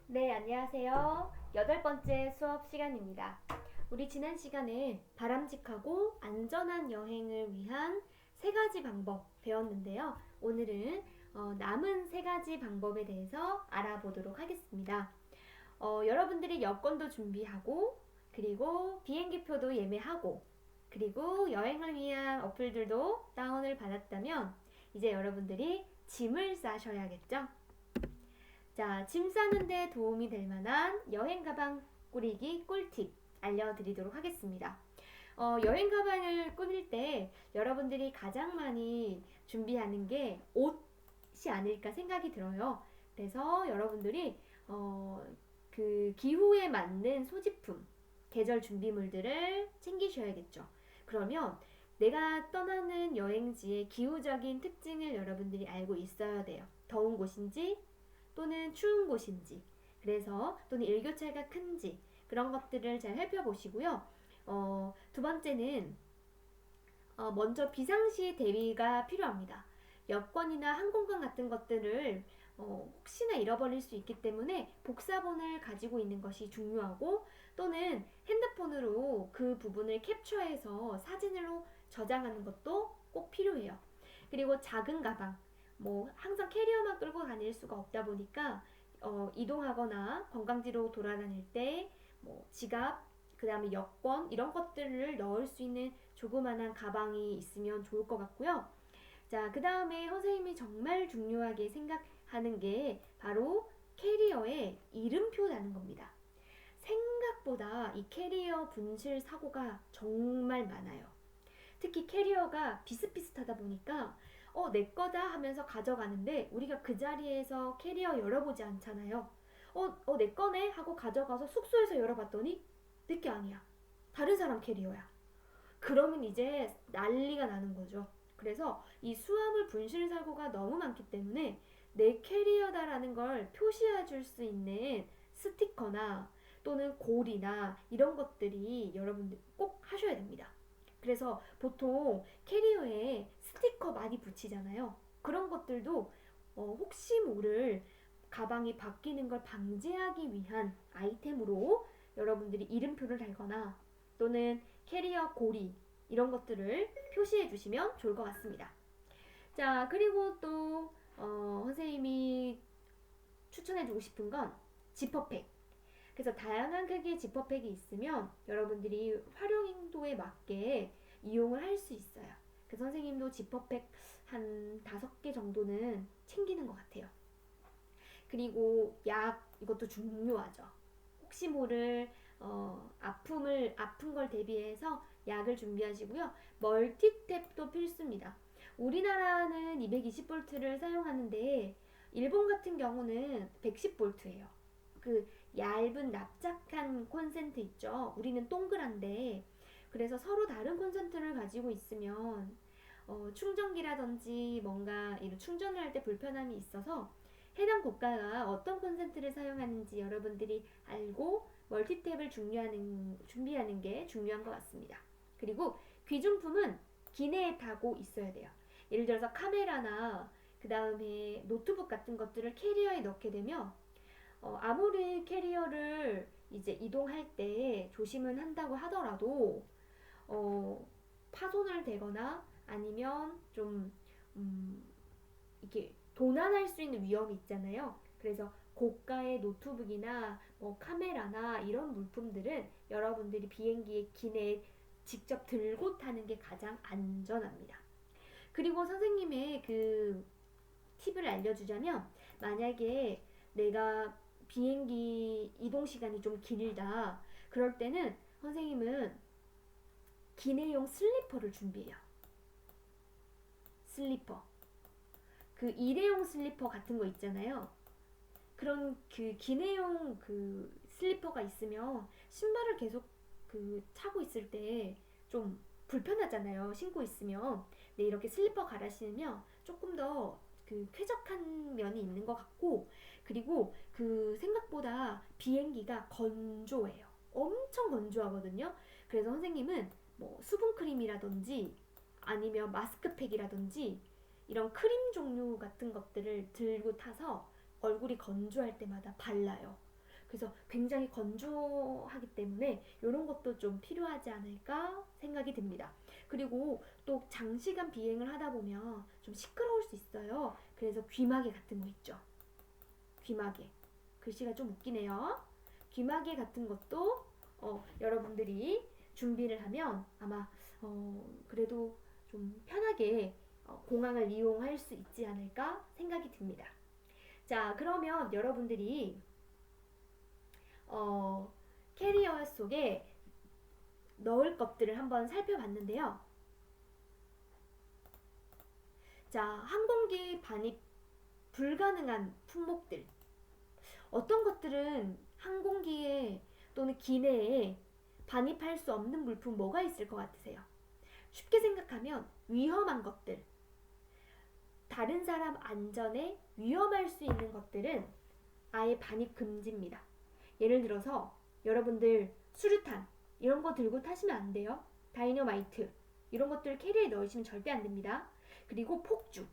네, 안녕하세요. 8번째 수업 시간입니다. 우리 지난 시간에 바람직하고 안전한 여행을 위한 3가지 방법 배웠는데요. 오늘은 남은 3가지 방법에 대해서 알아보도록 하겠습니다. 여러분들이 여권도 준비하고, 그리고 비행기표도 예매하고, 그리고 여행을 위한 어플들도 다운을 받았다면, 이제 여러분들이 짐을 싸셔야겠죠? 자, 짐 싸는데 도움이 될 만한 여행 가방 꾸리기 꿀팁 알려드리도록 하겠습니다. 여행 가방을 꾸밀 때 여러분들이 가장 많이 준비하는 게 옷이 아닐까 생각이 들어요. 그래서 여러분들이 그 기후에 맞는 소지품, 계절 준비물들을 챙기셔야겠죠. 그러면 내가 떠나는 여행지의 기후적인 특징을 여러분들이 알고 있어야 돼요. 더운 곳인지 또는 추운 곳인지, 그래서 또는 일교차가 큰지 그런 것들을 잘 살펴보시고요. 두 번째는 먼저 비상시 대비가 필요합니다. 여권이나 항공권 같은 것들을 혹시나 잃어버릴 수 있기 때문에 복사본을 가지고 있는 것이 중요하고, 또는 핸드폰으로 그 부분을 캡처해서 사진으로 저장하는 것도 꼭 필요해요. 그리고 작은 가방, 뭐 항상 캐리어만 끌고 다닐 수가 없다 보니까 이동하거나 관광지로 돌아다닐 때 뭐 지갑, 그 다음에 여권 이런 것들을 넣을 수 있는 조그만한 가방이 있으면 좋을 것 같고요. 자, 그 다음에 선생님이 정말 중요하게 생각하는 게 바로 캐리어에 이름표라는 겁니다. 생각보다 이 캐리어 분실 사고가 정말 많아요. 특히 캐리어가 비슷비슷하다 보니까 내 거다 하면서 가져가는데 우리가 그 자리에서 캐리어 열어보지 않잖아요. 내 거네 하고 가져가서 숙소에서 열어봤더니 내게 아니야. 다른 사람 캐리어야. 그러면 이제 난리가 나는 거죠. 그래서 이 수화물 분실 사고가 너무 많기 때문에 내 캐리어다라는 걸 표시해 줄 수 있는 스티커나 또는 고리나 이런 것들이 여러분들 꼭 하셔야 됩니다. 그래서 보통 캐리어에 스티커 많이 붙이잖아요. 그런 것들도 혹시 모를 가방이 바뀌는 걸 방지하기 위한 아이템으로 여러분들이 이름표를 달거나 또는 캐리어 고리 이런 것들을 표시해 주시면 좋을 것 같습니다. 자, 그리고 또 선생님이 추천해 주고 싶은 건 지퍼백. 그래서 다양한 크기의 지퍼백이 있으면 여러분들이 활용도에 맞게 이용을 할 수 있어요. 그래서 선생님도 지퍼백 한 5개 정도는 챙기는 것 같아요. 그리고 약, 이것도 중요하죠. 혹시 모를 아픈 걸 대비해서 약을 준비하시고요. 멀티탭도 필수입니다. 우리나라는 220V를 사용하는데 일본 같은 경우는 110V예요. 그 얇은 납작한 콘센트 있죠. 우리는 동그란데, 그래서 서로 다른 콘센트를 가지고 있으면 충전기라든지 뭔가 이런 충전을 할 때 불편함이 있어서 해당 국가가 어떤 콘센트를 사용하는지 여러분들이 알고 멀티탭을 준비하는 게 중요한 것 같습니다. 그리고 귀중품은 기내에 타고 있어야 돼요. 예를 들어서 카메라나 그 다음에 노트북 같은 것들을 캐리어에 넣게 되면 아무리 캐리어를 이제 이동할 때 조심은 한다고 하더라도 파손을 되거나 아니면 좀 이렇게 도난할 수 있는 위험이 있잖아요. 그래서 고가의 노트북이나 뭐 카메라나 이런 물품들은 여러분들이 비행기의 기내에 직접 들고 타는 게 가장 안전합니다. 그리고 선생님의 그 팁을 알려주자면, 만약에 내가 비행기 이동 시간이 좀 길다, 그럴 때는 선생님은 기내용 슬리퍼를 준비해요. 슬리퍼. 그 일회용 슬리퍼 같은 거 있잖아요. 그런 그 기내용 그 슬리퍼가 있으면 신발을 계속 그 차고 있을 때 좀 불편하잖아요. 신고 있으면. 근데 이렇게 슬리퍼 갈아 신으면 조금 더 그 쾌적한 면이 있는 것 같고, 그리고 그 생각보다 비행기가 건조해요. 엄청 건조하거든요. 그래서 선생님은 뭐 수분크림이라든지 아니면 마스크팩이라든지 이런 크림 종류 같은 것들을 들고 타서 얼굴이 건조할 때마다 발라요. 그래서 굉장히 건조하기 때문에 이런 것도 좀 필요하지 않을까 생각이 듭니다. 그리고 또 장시간 비행을 하다 보면 좀 시끄러울 수 있어요. 그래서 귀마개 같은 거 있죠. 귀마개. 글씨가 좀 웃기네요. 귀마개 같은 것도 여러분들이 준비를 하면 아마 그래도 좀 편하게 공항을 이용할 수 있지 않을까 생각이 듭니다. 자, 그러면 여러분들이 캐리어 속에 넣을 것들을 한번 살펴봤는데요. 자, 항공기 반입 불가능한 품목들. 어떤 것들은 항공기에 또는 기내에 반입할 수 없는 물품 뭐가 있을 것 같으세요? 쉽게 생각하면 위험한 것들, 다른 사람 안전에 위험할 수 있는 것들은 아예 반입 금지입니다. 예를 들어서 여러분들 수류탄 이런 거 들고 타시면 안 돼요. 다이너마이트 이런 것들 캐리어에 넣으시면 절대 안 됩니다. 그리고 폭죽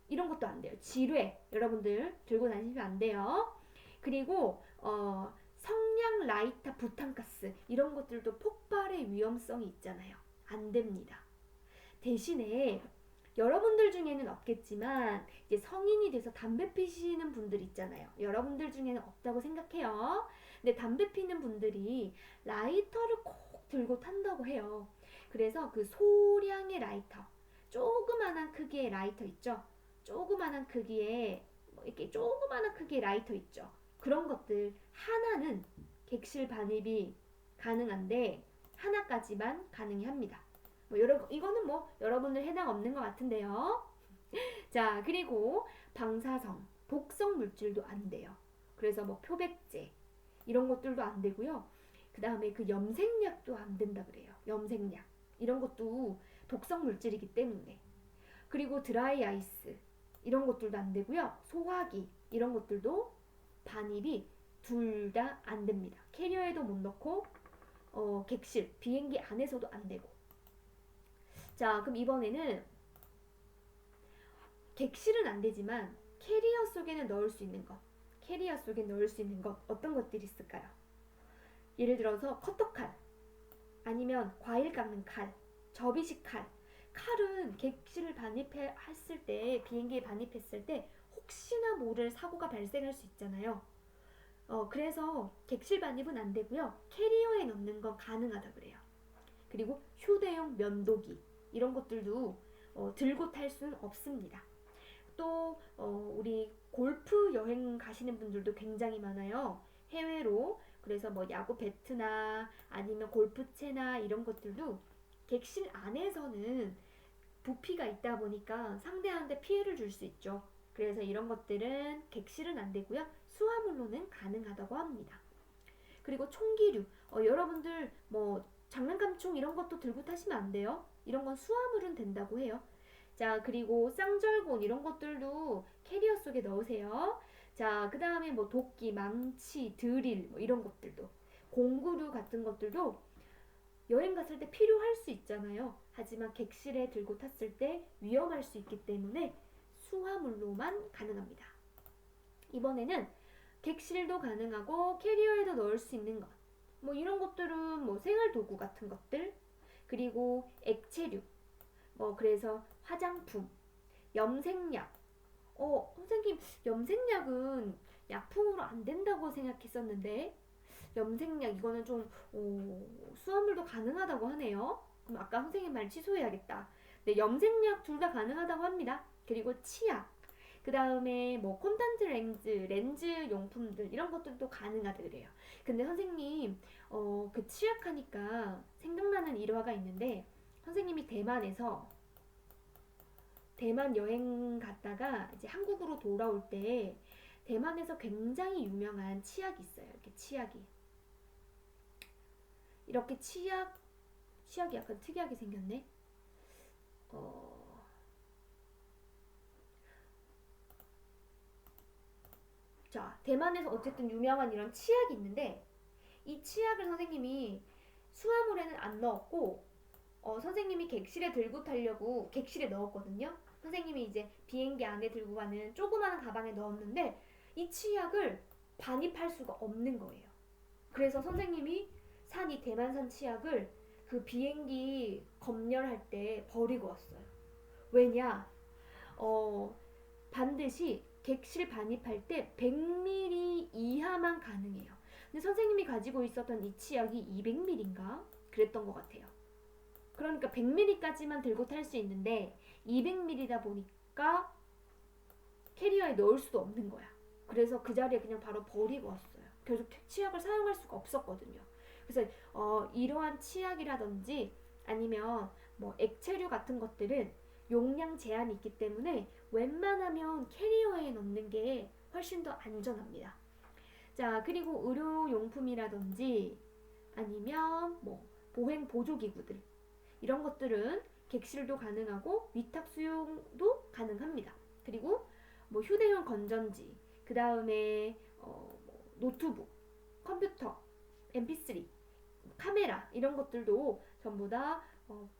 이런 것도 안 돼요. 지뢰 여러분들 들고 다니시면 안 돼요. 그리고 성냥 라이터 부탄가스 이런 것들도 폭발의 위험성이 있잖아요. 안 됩니다. 대신에 여러분들 중에는 없겠지만 이제 성인이 돼서 담배 피시는 분들 있잖아요. 여러분들 중에는 없다고 생각해요. 근데 담배 피는 분들이 라이터를 꼭 들고 탄다고 해요. 그래서 그 소량의 라이터, 조그만한 크기의 라이터 있죠. 조그만한 크기의 이렇게 조그만한 크기의 라이터 있죠. 그런 것들 하나는 객실 반입이 가능한데 하나까지만 가능히 합니다. 이거는 여러분들 해당 없는 것 같은데요. 자, 그리고 방사성, 독성 물질도 안 돼요. 그래서 표백제 이런 것들도 안 되고요. 그 다음에 그 염색약도 안 된다 그래요. 염색약 이런 것도 독성 물질이기 때문에. 그리고 드라이 아이스 이런 것들도 안 되고요. 소화기 이런 것들도 반입이 둘 다 안 됩니다. 캐리어에도 못 넣고 객실, 비행기 안에서도 안 되고. 자, 그럼 이번에는 객실은 안 되지만 캐리어 속에는 넣을 수 있는 것, 캐리어 속에 넣을 수 있는 것 어떤 것들이 있을까요? 예를 들어서 커터칼, 아니면 과일 깎는 칼, 접이식 칼. 칼은 객실을 반입했을 때, 비행기에 반입했을 때 혹시나 모를 사고가 발생할 수 있잖아요. 그래서 객실 반입은 안 되고요. 캐리어에 넣는 건 가능하다 그래요. 그리고 휴대용 면도기 이런 것들도 들고 탈 수는 없습니다. 또 우리 골프 여행 가시는 분들도 굉장히 많아요. 해외로. 그래서 야구 배트나 아니면 골프채나 이런 것들도 객실 안에서는 부피가 있다 보니까 상대한테 피해를 줄 수 있죠. 그래서 이런 것들은 객실은 안 되고요. 수화물로는 가능하다고 합니다. 그리고 총기류. 여러분들 장난감총 이런 것도 들고 타시면 안 돼요. 이런 건 수화물은 된다고 해요. 자, 그리고 쌍절곤 이런 것들도 캐리어 속에 넣으세요. 자, 그 다음에 도끼, 망치, 드릴 이런 것들도, 공구류 같은 것들도 여행 갔을 때 필요할 수 있잖아요. 하지만 객실에 들고 탔을 때 위험할 수 있기 때문에 수화물로만 가능합니다. 이번에는 객실도 가능하고 캐리어에도 넣을 수 있는 것, 이런 것들은 생활도구 같은 것들, 그리고 액체류, 그래서 화장품, 염색약. 선생님, 염색약은 약품으로 안 된다고 생각했었는데 염색약 이거는 좀 수화물도 가능하다고 하네요. 그럼 아까 선생님 말 취소해야겠다. 네, 염색약 둘 다 가능하다고 합니다. 그리고 치약, 그 다음에 콘탄트 렌즈 용품들 이런 것들도 가능하다 그래요. 근데 선생님 그 치약 하니까 생각나는 일화가 있는데, 선생님이 대만 여행 갔다가 이제 한국으로 돌아올 때 대만에서 굉장히 유명한 치약이 있어요. 이렇게 치약이 약간 특이하게 생겼네. 자, 대만에서 어쨌든 유명한 이런 치약이 있는데, 이 치약을 선생님이 수화물에는 안 넣었고 선생님이 객실에 들고 타려고 객실에 넣었거든요. 선생님이 이제 비행기 안에 들고 가는 조그마한 가방에 넣었는데 이 치약을 반입할 수가 없는 거예요. 그래서 선생님이 산 이 대만산 치약을 그 비행기 검열할 때 버리고 왔어요. 왜냐? 반드시 객실 반입할 때 100ml 이하만 가능해요. 근데 선생님이 가지고 있었던 이 치약이 200ml인가? 그랬던 것 같아요. 그러니까 100ml까지만 들고 탈 수 있는데 200ml다 보니까 캐리어에 넣을 수도 없는 거야. 그래서 그 자리에 그냥 바로 버리고 왔어요. 계속 치약을 사용할 수가 없었거든요. 그래서 이러한 치약이라든지 아니면 뭐 액체류 같은 것들은 용량 제한이 있기 때문에 웬만하면 캐리어에 넣는 게 훨씬 더 안전합니다. 자, 그리고 의료용품이라든지 아니면 뭐 보행 보조기구들 이런 것들은 객실도 가능하고 위탁 수용도 가능합니다. 그리고 뭐 휴대용 건전지, 그 다음에 노트북, 컴퓨터, mp3, 카메라 이런 것들도 전부 다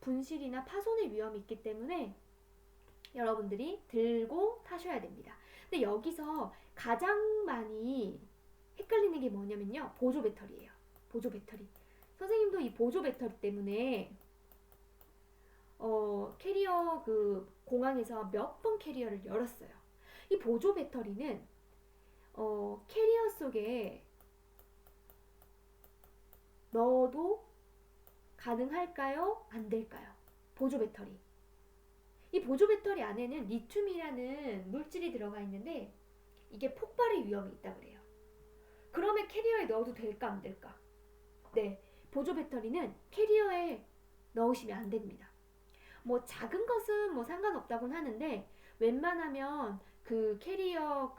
분실이나 파손의 위험이 있기 때문에 여러분들이 들고 타셔야 됩니다. 근데 여기서 가장 많이 헷갈리는 게 뭐냐면요, 보조 배터리예요. 보조 배터리. 선생님도 이 보조 배터리 때문에 캐리어 그 공항에서 몇 번 캐리어를 열었어요. 이 보조 배터리는 캐리어 속에 넣어도 가능할까요? 안 될까요? 보조 배터리. 이 보조 배터리 안에는 리튬이라는 물질이 들어가 있는데 이게 폭발의 위험이 있다 그래요. 그러면 캐리어에 넣어도 될까 안 될까? 네, 보조 배터리는 캐리어에 넣으시면 안 됩니다. 뭐 작은 것은 뭐 상관없다고는 하는데 웬만하면 그 캐리어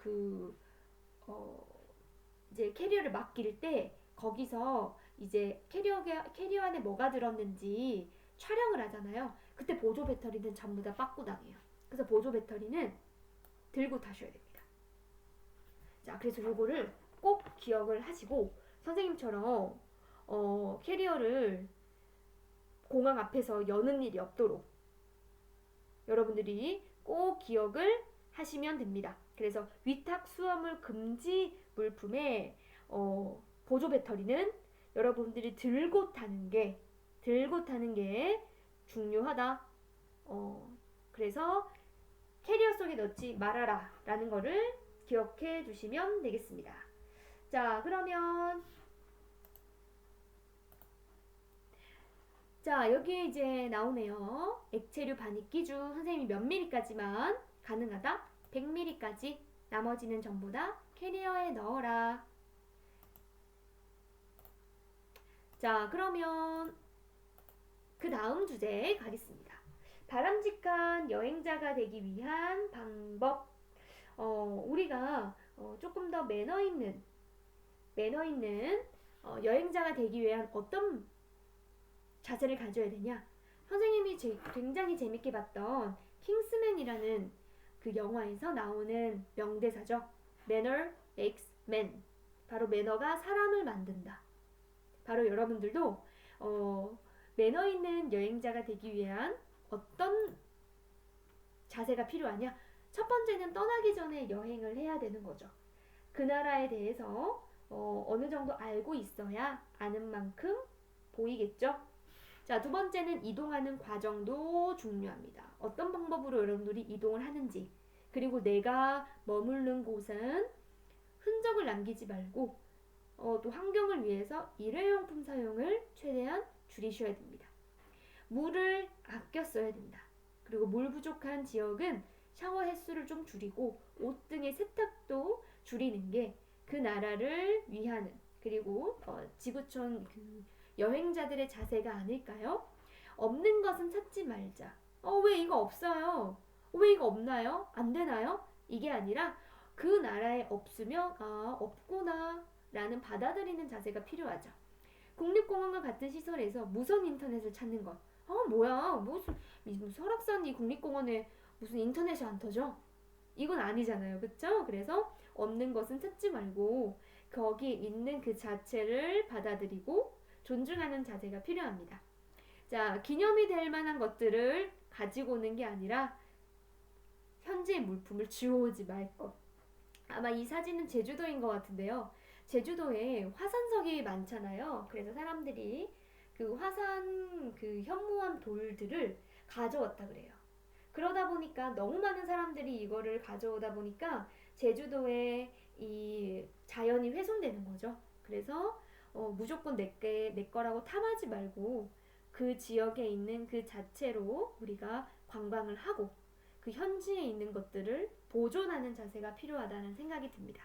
이제 캐리어를 맡길 때 거기서 이제 캐리어 안에 뭐가 들었는지 촬영을 하잖아요. 그때 보조 배터리는 전부 다 빠꾸당해요. 그래서 보조 배터리는 들고 타셔야 됩니다. 자, 그래서 요거를 꼭 기억을 하시고 선생님처럼 캐리어를 공항 앞에서 여는 일이 없도록 여러분들이 꼭 기억을 하시면 됩니다. 그래서 위탁 수화물 금지 물품에 보조 배터리는 여러분들이 들고 타는 게 중요하다. 그래서 캐리어 속에 넣지 말아라 라는 거를 기억해 두시면 되겠습니다. 자, 그러면 자, 여기 이제 나오네요. 액체류 반입 기준 선생님이 몇 ml까지만 가능하다? 100ml까지. 나머지는 전부 다 캐리어에 넣어라. 자, 그러면 그 다음 주제에 가겠습니다. 바람직한 여행자가 되기 위한 방법. 우리가 조금 더 매너 있는 여행자가 되기 위한 어떤 자세를 가져야 되냐? 선생님이 굉장히 재밌게 봤던 킹스맨이라는 그 영화에서 나오는 명대사죠. Manner makes man. 바로 매너가 사람을 만든다. 바로 여러분들도 매너 있는 여행자가 되기 위한 어떤 자세가 필요하냐? 첫 번째는 떠나기 전에 여행을 해야 되는 거죠. 그 나라에 대해서 어느 정도 알고 있어야 아는 만큼 보이겠죠? 자, 두 번째는 이동하는 과정도 중요합니다. 어떤 방법으로 여러분들이 이동을 하는지, 그리고 내가 머무는 곳은 흔적을 남기지 말고 또 환경을 위해서 일회용품 사용을 최대한 줄이셔야 됩니다. 물을 아껴 써야 된다. 그리고 물 부족한 지역은 샤워 횟수를 좀 줄이고 옷 등의 세탁도 줄이는 게 그 나라를 위하는, 그리고 지구촌 여행자들의 자세가 아닐까요? 없는 것은 찾지 말자. 왜 이거 없어요? 왜 이거 없나요? 안 되나요? 이게 아니라 그 나라에 없으면 없구나 라는 받아들이는 자세가 필요하죠. 국립공원과 같은 시설에서 무선 인터넷을 찾는 것. 뭐야? 무슨 설악산 이 국립공원에 무슨 인터넷이 안 터져? 이건 아니잖아요. 그쵸? 그래서 없는 것은 찾지 말고 거기 있는 그 자체를 받아들이고 존중하는 자세가 필요합니다. 자, 기념이 될 만한 것들을 가지고 오는 게 아니라 현지의 물품을 주워오지 말 것. 아마 이 사진은 제주도인 것 같은데요. 제주도에 화산석이 많잖아요. 그래서 사람들이 그 화산 그 현무암 돌들을 가져왔다 그래요. 그러다 보니까 너무 많은 사람들이 이거를 가져오다 보니까 제주도에 이 자연이 훼손되는 거죠. 그래서 무조건 내 거라고 탐하지 말고 그 지역에 있는 그 자체로 우리가 관광을 하고 그 현지에 있는 것들을 보존하는 자세가 필요하다는 생각이 듭니다.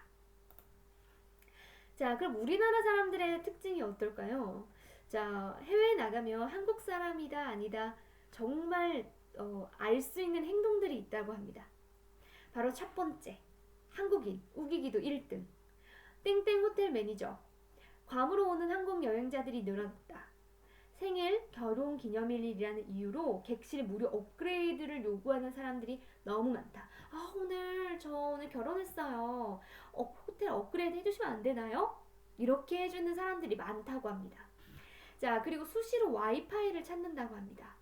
자, 그럼 우리나라 사람들의 특징이 어떨까요? 자, 해외에 나가면 한국 사람이다 아니다 정말 알 수 있는 행동들이 있다고 합니다. 바로 첫 번째, 한국인 우기기도 1등. 땡땡 호텔 매니저. 괌으로 오는 한국 여행자들이 늘어났다. 생일, 결혼 기념일이라는 이유로 객실 무료 업그레이드를 요구하는 사람들이 너무 많다. 아, 저 오늘 결혼했어요. 호텔 업그레이드 해주시면 안 되나요? 이렇게 해주는 사람들이 많다고 합니다. 자, 그리고 수시로 와이파이를 찾는다고 합니다.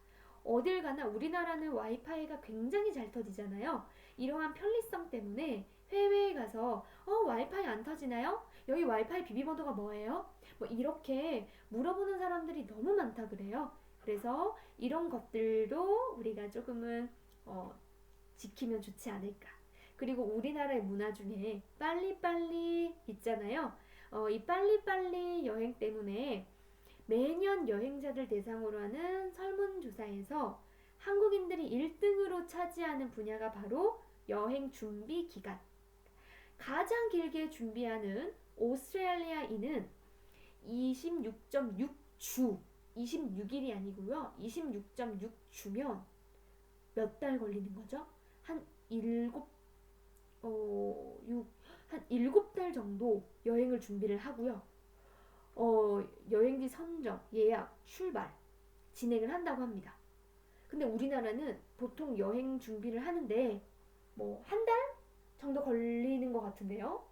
어딜 가나 우리나라는 와이파이가 굉장히 잘 터지잖아요. 이러한 편리성 때문에 해외에 가서 와이파이 안 터지나요? 여기 와이파이 비밀번호가 뭐예요? 뭐 이렇게 물어보는 사람들이 너무 많다 그래요. 그래서 이런 것들도 우리가 조금은 지키면 좋지 않을까. 그리고 우리나라의 문화 중에 빨리빨리 있잖아요. 이 빨리빨리 여행 때문에 매년 여행자들 대상으로 하는 설문조사에서 한국인들이 1등으로 차지하는 분야가 바로 여행 준비 기간. 가장 길게 준비하는 오스트레일리아인은 26.6주, 26일이 아니고요. 26.6주면 몇 달 걸리는 거죠? 한 7달 정도 여행을 준비를 하고요. 여행지 선정, 예약, 출발, 진행을 한다고 합니다. 근데 우리나라는 보통 여행 준비를 하는데 뭐 한 달 정도 걸리는 것 같은데요.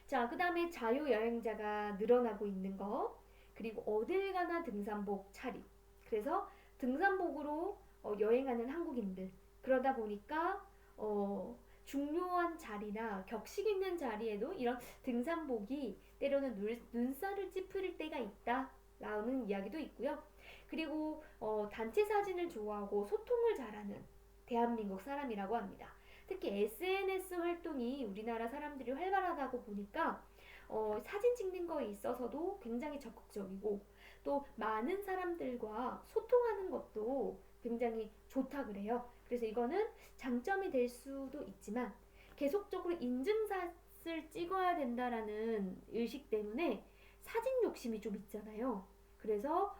자, 그 다음에 자유여행자가 늘어나고 있는 거, 그리고 어딜 가나 등산복 차림. 그래서 등산복으로 여행하는 한국인들. 그러다 보니까 중요한 자리나 격식 있는 자리에도 이런 등산복이 때로는 눈살을 찌푸릴 때가 있다 라는 이야기도 있고요. 그리고 단체 사진을 좋아하고 소통을 잘하는 대한민국 사람이라고 합니다. 특히 SNS 활동이 우리나라 사람들이 활발하다고 보니까 사진 찍는 거에 있어서도 굉장히 적극적이고 또 많은 사람들과 소통하는 것도 굉장히 좋다 그래요. 그래서 이거는 장점이 될 수도 있지만 계속적으로 인증샷을 찍어야 된다라는 의식 때문에 사진 욕심이 좀 있잖아요. 그래서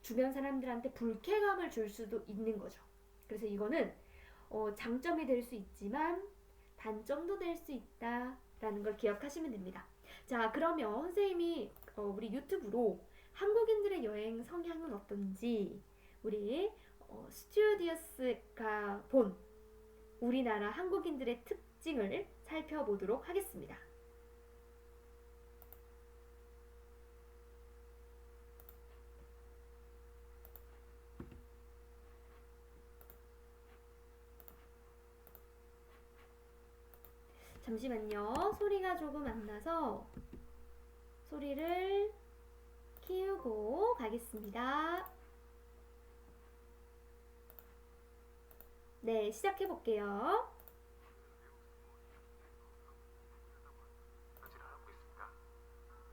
주변 사람들한테 불쾌감을 줄 수도 있는 거죠. 그래서 이거는 장점이 될 수 있지만 단점도 될 수 있다라는 걸 기억하시면 됩니다. 자, 그러면 선생님이 우리 유튜브로 한국인들의 여행 성향은 어떤지 우리 스튜어디어스가 본 우리나라 한국인들의 특징을 살펴보도록 하겠습니다. 잠시만요. 소리가 조금 안 나서 소리를 키우고 가겠습니다. 네, 시작해 볼게요.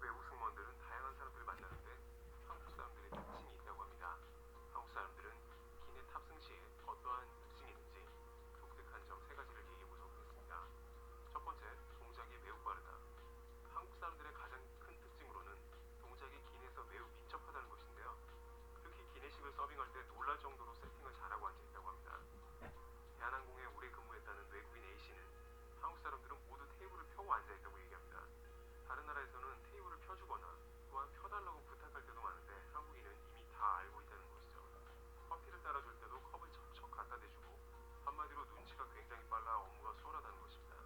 외국 승무원들은 다양한 사람들을 만나는데 한국 사람들의 특징이 있다고 합니다. 한국 사람들은 기내 탑승 시에 어떠한 특징이 있는지 독특한 점 세 가지를 얘기해 보도록 하겠습니다. 첫 번째, 동작이 매우 빠르다. 한국 사람들의 가장 큰 특징으로는 동작이 기내에서 매우 민첩하다는 것인데요. 특히 기내식을 서빙할 때 놀랄 정도로 세팅을 잘하고 앉아 있다고 합니다. 대한항공에 오래 근무했다는 외국인 A씨는 한국 사람들은 모두 테이블을 펴고 앉아 있다고 얘기합니다. 다른 나라에서는 테이블을 펴주거나 또한 펴달라고 부탁할 때도 많은데 한국인은 이미 다 알고 있다는 것이죠. 커피를 따라줄 때도 컵을 척척 갖다 대주고 한마디로 눈치가 굉장히 빨라 업무가 수월하다는 것입니다.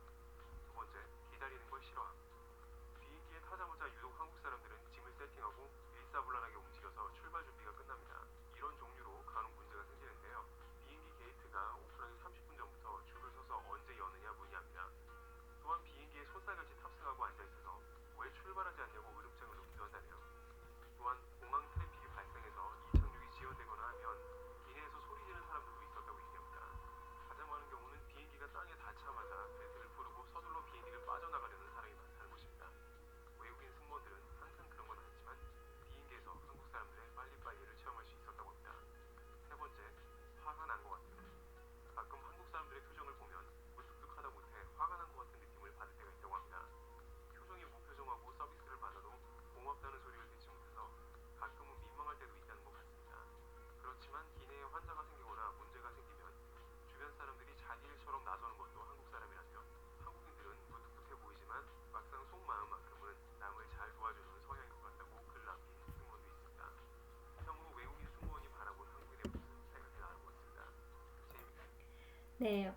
두 번째, 기다리는 걸 싫어함. 비행기에 타자마자 유독 한국 사람들은 짐을 세팅하고 일사불란하게 움직여서 출발 준비가 끝납니다. 이런 종류로 네,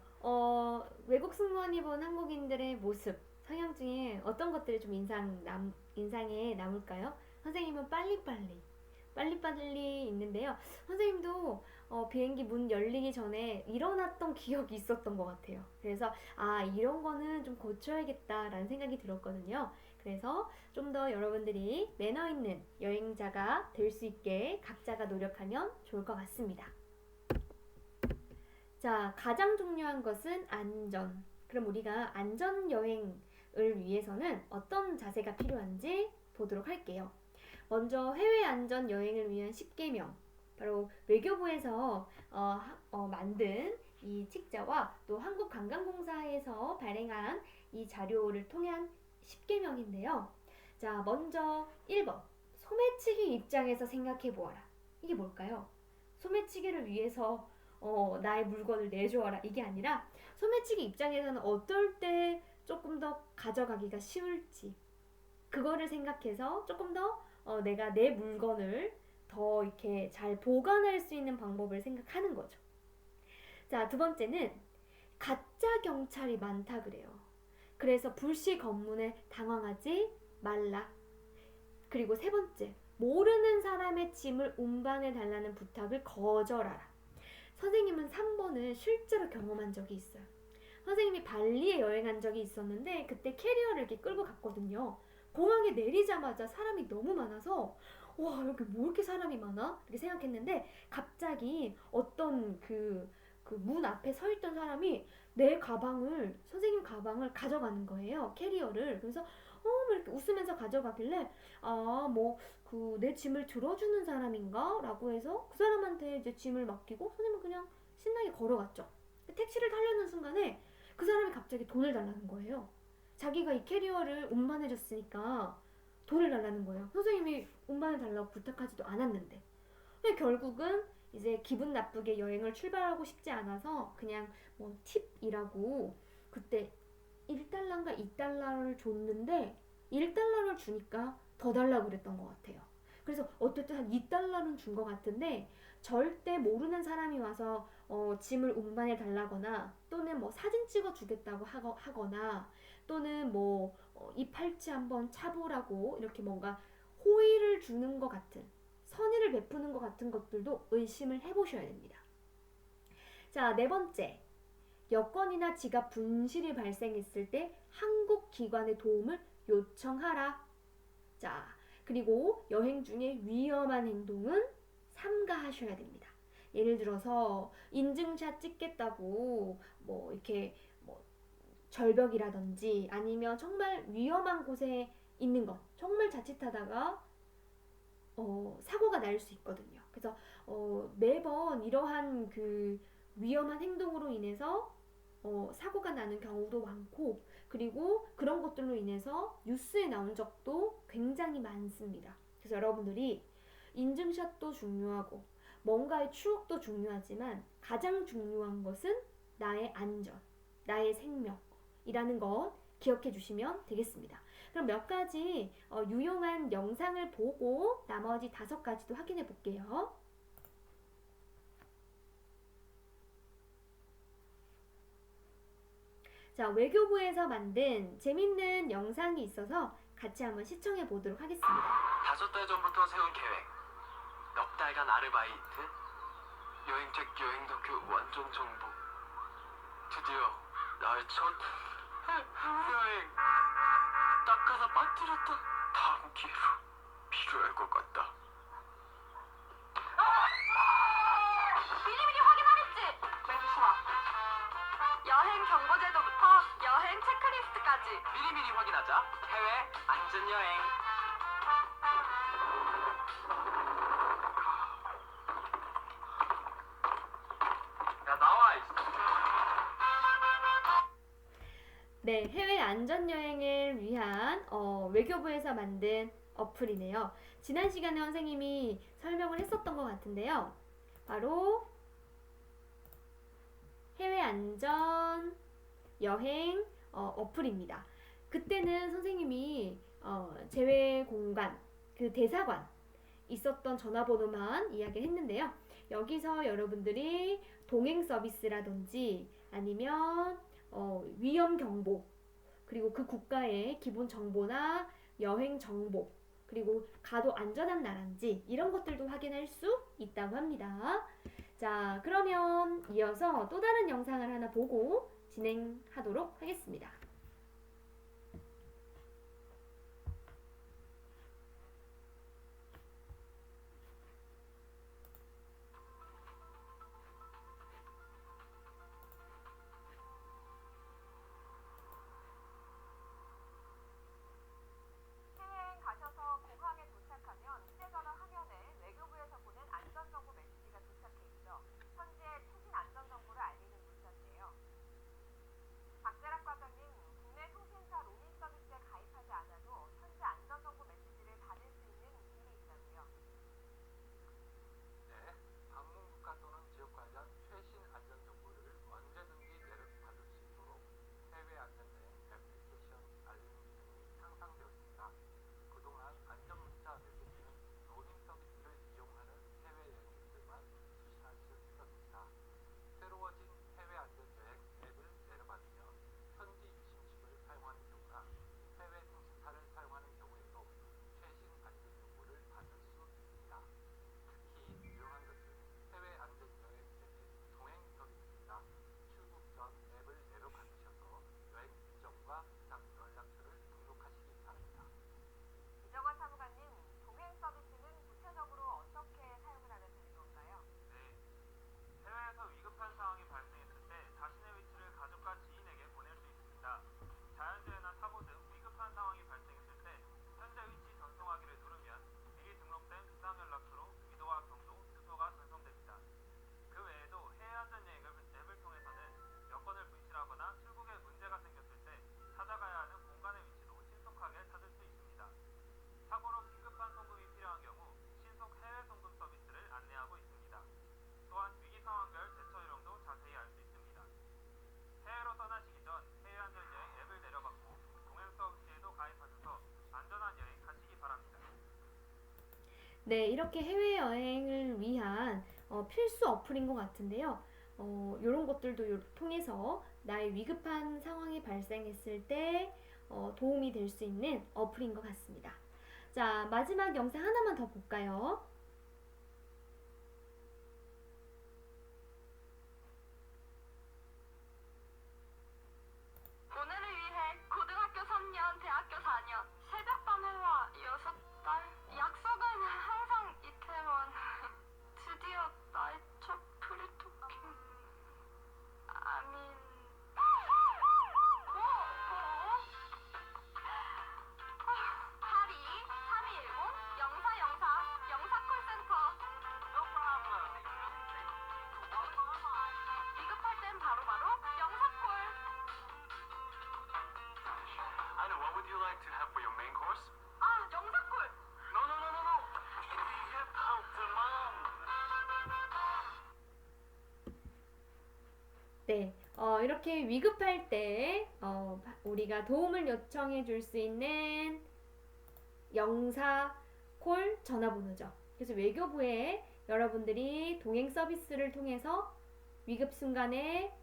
외국 승무원이 본 한국인들의 모습, 성향 중에 어떤 것들이 좀 인상에 남을까요? 선생님은 빨리빨리 있는데요. 선생님도 비행기 문 열리기 전에 일어났던 기억이 있었던 것 같아요. 그래서 이런 거는 좀 고쳐야겠다라는 생각이 들었거든요. 그래서 좀 더 여러분들이 매너 있는 여행자가 될 수 있게 각자가 노력하면 좋을 것 같습니다. 자, 가장 중요한 것은 안전. 그럼 우리가 안전 여행을 위해서는 어떤 자세가 필요한지 보도록 할게요. 먼저 해외 안전 여행을 위한 10계명. 바로 외교부에서 만든 이 책자와 또 한국관광공사에서 발행한 이 자료를 통한 10계명인데요. 자, 먼저 1번. 소매치기 입장에서 생각해 보아라. 이게 뭘까요? 소매치기를 위해서 나의 물건을 내주어라 이게 아니라 소매치기 입장에서는 어떨 때 조금 더 가져가기가 쉬울지 그거를 생각해서 조금 더 내가 내 물건을 더 이렇게 잘 보관할 수 있는 방법을 생각하는 거죠. 자, 두 번째는 가짜 경찰이 많다 그래요. 그래서 불시 검문에 당황하지 말라. 그리고 세 번째, 모르는 사람의 짐을 운반해 달라는 부탁을 거절하라. 선생님은 3번을 실제로 경험한 적이 있어요. 선생님이 발리에 여행한 적이 있었는데 그때 캐리어를 이렇게 끌고 갔거든요. 공항에 내리자마자 사람이 너무 많아서 와, 여기 뭐 이렇게 사람이 많아? 이렇게 생각했는데 갑자기 어떤 그 문 앞에 서 있던 사람이 선생님 가방을 가져가는 거예요. 캐리어를. 그래서 이렇게 웃으면서 가져가길래 내 짐을 들어주는 사람인가? 라고 해서 그 사람한테 이제 짐을 맡기고 선생님은 그냥 신나게 걸어갔죠. 택시를 타려는 순간에 그 사람이 갑자기 돈을 달라는 거예요. 자기가 이 캐리어를 운반해줬으니까 돈을 달라는 거예요. 선생님이 운반해달라고 부탁하지도 않았는데. 근데 결국은 이제 기분 나쁘게 여행을 출발하고 싶지 않아서 그냥 뭐 팁이라고 그때 1달러인가 2달러를 줬는데 1달러를 주니까 더 달라고 그랬던 것 같아요. 그래서 어쨌든 한 2달러는 준 것 같은데 절대 모르는 사람이 와서 짐을 운반해 달라거나 또는 뭐 사진 찍어 주겠다고 하거나 또는 이 팔찌 한번 차보라고 이렇게 뭔가 호의를 주는 것 같은 선의를 베푸는 것 같은 것들도 의심을 해보셔야 됩니다. 자, 네 번째. 여권이나 지갑 분실이 발생했을 때 한국 기관의 도움을 요청하라. 자, 그리고 여행 중에 위험한 행동은 삼가하셔야 됩니다. 예를 들어서 인증샷 찍겠다고 이렇게 절벽이라든지 아니면 정말 위험한 곳에 있는 것 정말 자칫하다가 사고가 날 수 있거든요. 그래서 매번 이러한 그 위험한 행동으로 인해서 사고가 나는 경우도 많고 그리고 그런 것들로 인해서 뉴스에 나온 적도 굉장히 많습니다. 그래서 여러분들이 인증샷도 중요하고 뭔가의 추억도 중요하지만 가장 중요한 것은 나의 안전, 나의 생명이라는 것 기억해 주시면 되겠습니다. 그럼 몇 가지 유용한 영상을 보고 나머지 5가지도 확인해 볼게요. 자, 외교부에서 만든 재밌는 영상이 있어서 같이 한번 시청해 보도록 하겠습니다. 5달 전부터 세운 계획. 넉 달간 아르바이트. 여행책 여행 다큐 완전 정보. 드디어 나의 첫 여행. 닦아서 빠뜨렸다. 다음 기회로 필요할 것 같다. 미리미리 확인하랬지? 맹수아. 여행 경보제도부터 여행 체크리스트까지. 미리미리 확인하자. 해외 안전여행. 야, 나와 있어. 네, 해외 안전여행을 위한 외교부에서 만든 어플이네요. 지난 시간에 선생님이 설명을 했었던 것 같은데요. 바로 해외 안전 여행 어플입니다. 그때는 선생님이 제외 공간, 그 대사관 있었던 전화번호만 이야기를 했는데요. 여기서 여러분들이 동행 서비스라든지 아니면 위험 경보, 그리고 그 국가의 기본 정보나 여행 정보, 그리고 가도 안전한 나라인지 이런 것들도 확인할 수 있다고 합니다. 자, 그러면 이어서 또 다른 영상을 하나 보고 진행하도록 하겠습니다. 해외여행 가셔서 공항에 도착하면 휴대전화 화면에 외교부에서 보낸 안전정보 메시지가 도착해 있죠. 현재 최신 안전정보를 알리는 문자인데요. 박재락 과장님, 국내 통신사 로밍 서비스에 가입하지 않아도 현재 안전정보 메시지를 받을 수 있는 길이 있다고요. 네, 방문국가 또는 지역 관련 최신 안전 정보를 언제든지 내려받을 수 있도록 해외 안전여행 애플리케이션 알림 기능이 상상되어 있습니다. 그동안 안전 문자 메시지는 로밍 서비스를 이용하는 해외여행객들만 수신할 수 있었습니다. 새로워진 해외 안전여행 앱을 내려받으면 현지 유심칩을 사용하는 경우나 해외 통신사를 사용하는 경우에도 최신 안전 정보를 받을 수 있습니다. 특히 유용한 것은 해외 안전여행 앱의 동행 서비스입니다. 출국 전 앱을 내려받으셔서 여행 일정과 이상 연락처를 등록하시기 바랍니다. 이정환 사무관님, 동행 서비스는 구체적으로 어떻게 사용을 하면 되는 건가요? 네, 해외에서 위급한 상황이 발생했을 때 자신의 위치를 가족과 지인에게 보낼 수 있습니다. 자연재해나 사고 등 위급한 상황이 발생했을 때 현재 위치 전송하기를 누르면 미리 등록된 비상연락처로 위도와 경로, 주소가 전송됩니다. 그 외에도 해외 안전여행 앱을 통해서는 여권을 분실하거나 출국에 문제가 생겼을 때 찾아가야 하는 공간의 위치도 신속하게 찾을 수 있습니다. 사고로 긴급한 송금이 필요한 경우 신속 해외 송금 서비스를 안내하고 있습니다. 또한 위기 상황별 대처 요령도 자세히 알 수 있습니다. 해외로 떠나시기 전 해외 안전여행 앱을 내려받고 동행 서비스에도 가입하셔서 안전한 여행 가시기 바랍니다. 네, 이렇게 해외여행을 위한 필수 어플인 것 같은데요. 이런 것들도 통해서 나의 위급한 상황이 발생했을 때 도움이 될 수 있는 어플인 것 같습니다. 자, 마지막 영상 하나만 더 볼까요? 오늘을 위해 고등학교 3년, 대학교 4년, 새벽밤 해와 6달. 약속은 항상 이태원. 드디어 나의 첫 프리토킹. 아민. 파리 3210 영사 콜센터. 위급할 땐 바로바로 영사콜. I know, what would you like to have for your main course? 아, 영사콜. No, no, no, no, no. Hip hop the mom. 네, 이렇게 위급할 때 우리가 도움을 요청해 줄 수 있는 영사 콜 전화번호죠. 그래서 외교부에 여러분들이 동행 서비스를 통해서 위급 순간에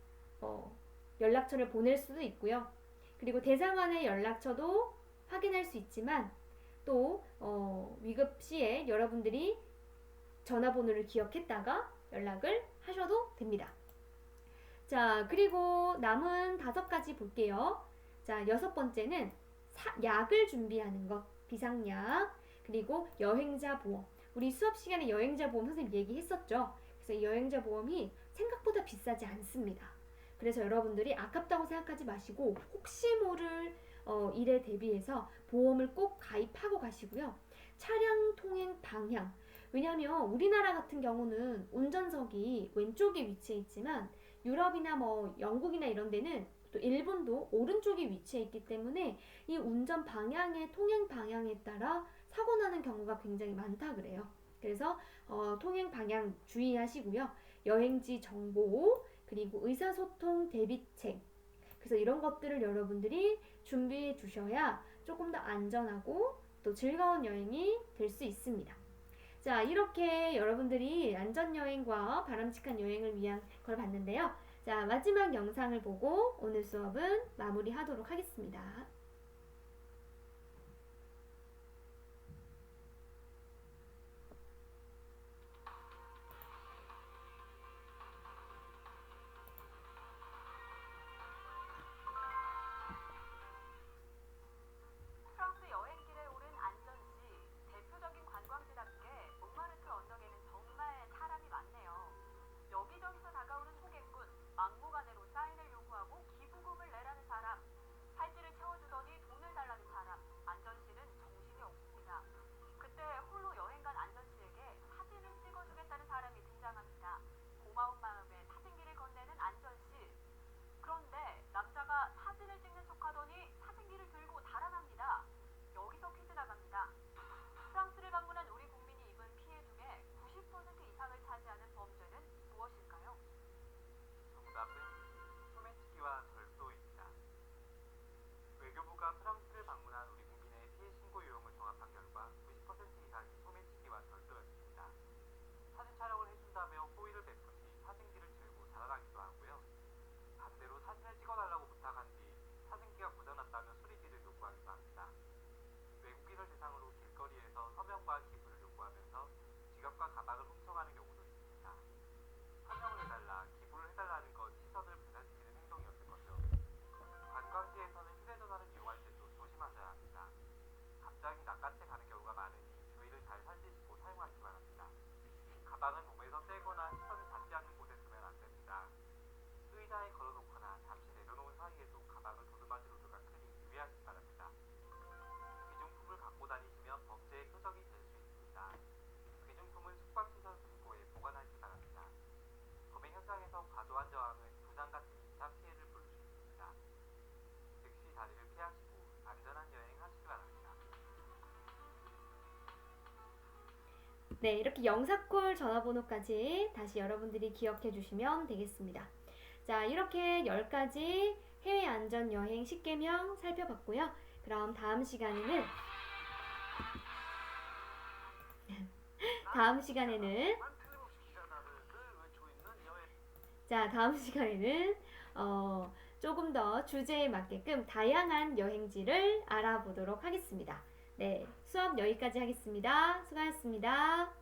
연락처를 보낼 수도 있고요. 그리고 대사관의 연락처도 확인할 수 있지만 또 위급 시에 여러분들이 전화번호를 기억했다가 연락을 하셔도 됩니다. 자, 그리고 남은 5가지 볼게요. 자, 6번째는 약을 준비하는 것, 비상약, 그리고 여행자 보험. 우리 수업 시간에 여행자 보험 선생님 얘기했었죠. 그래서 이 여행자 보험이 생각보다 비싸지 않습니다. 그래서 여러분들이 아깝다고 생각하지 마시고 혹시 모를 일에 대비해서 보험을 꼭 가입하고 가시고요. 차량 통행 방향. 왜냐하면 우리나라 같은 경우는 운전석이 왼쪽에 위치해 있지만 유럽이나 뭐 영국이나 이런 데는 또 일본도 오른쪽에 위치해 있기 때문에 이 운전 방향의 통행 방향에 따라 사고 나는 경우가 굉장히 많다 그래요. 그래서 통행 방향 주의하시고요. 여행지 정보, 그리고 의사소통 대비책. 그래서 이런 것들을 여러분들이 준비해 두셔야 조금 더 안전하고 또 즐거운 여행이 될 수 있습니다. 자, 이렇게 여러분들이 안전여행과 바람직한 여행을 위한 걸 봤는데요. 자, 마지막 영상을 보고 오늘 수업은 마무리하도록 하겠습니다. 프랑스 여행길에 오른 안전씨, 대표적인 관광지답게 몽마르트 언덕에는 정말 사람이 많네요. 여기저기서 다가오는 호객꾼, 막무가내로 사인을 요구하고 기부금을 내라는 사람, 팔찌를 채워주더니 돈을 달라는 사람, 안전씨는 정신이 없습니다. 그때 홀로 여행 간 안전씨에게 사진을 찍어주겠다는 사람이 등장합니다. 고마운 마음에 사진기를 건네는 안전씨. 그런데 남자가 사진을 찍는 척하더니 사진기를 들고 달아납니다. 여기서 퀴즈 나갑니다. 프랑스를 방문한 우리 국민이 입은 피해 중에 90% 이상을 차지하는 범죄는 무엇일까요? 정답은 소매치기와 절도입니다. 외교부가 프랑스를 방문한 우리 국민의 피해 신고 유형을 종합한 결과 90% 이상이 소매치기와 절도였습니다. 사진 촬영을 해준다며 호의를 베푼 뒤 사진기를 들고 달아나기도 하고요. 반대로 사진을 찍어달라고 부탁한 뒤 사진기가 고장났다며 수리비를 요구하기도 합니다. 외국인을 대상으로 길거리에서 서명과 기부를 요구하면서 지갑과 가방을 훔쳐가는 경우도 있습니다. 서명을 해달라, 기부를 해달라는 것 시선을 분산시키는 행동이었을 거죠. 관광지에서는 휴대전화를 이용할 때도 조심하셔야 합니다. 갑자기 낚아채 가는 경우가 많으니 주의를 잘 살피시고 사용하시기 바랍니다. 가방은 몸에서 떼거나 시선이 닿지 않는 곳에 두면 안 됩니다. 의자에 걸어놓거나 잠시 내려놓은 사이에도 가방을 도둑맞을 우려가 크니 유의하시기 바랍니다. 귀중품을 갖고 다니시면 범죄의 표적이 될 수 있습니다. 귀중품은 숙박시설 금고에 보관하시기 바랍니다. 범행 현장에서 과도한 저항은 부상 같은 2차 피해를 부를 수 있습니다. 즉시 자리를 피하시고 안전한 여행 하시기 바랍니다. 네, 이렇게 영사콜 전화번호까지 다시 여러분들이 기억해 주시면 되겠습니다. 자, 이렇게 10가지 해외 안전 여행 10개명 살펴봤고요. 그럼 다음 시간에는 조금 더 주제에 맞게끔 다양한 여행지를 알아보도록 하겠습니다. 네, 수업 여기까지 하겠습니다. 수고하셨습니다.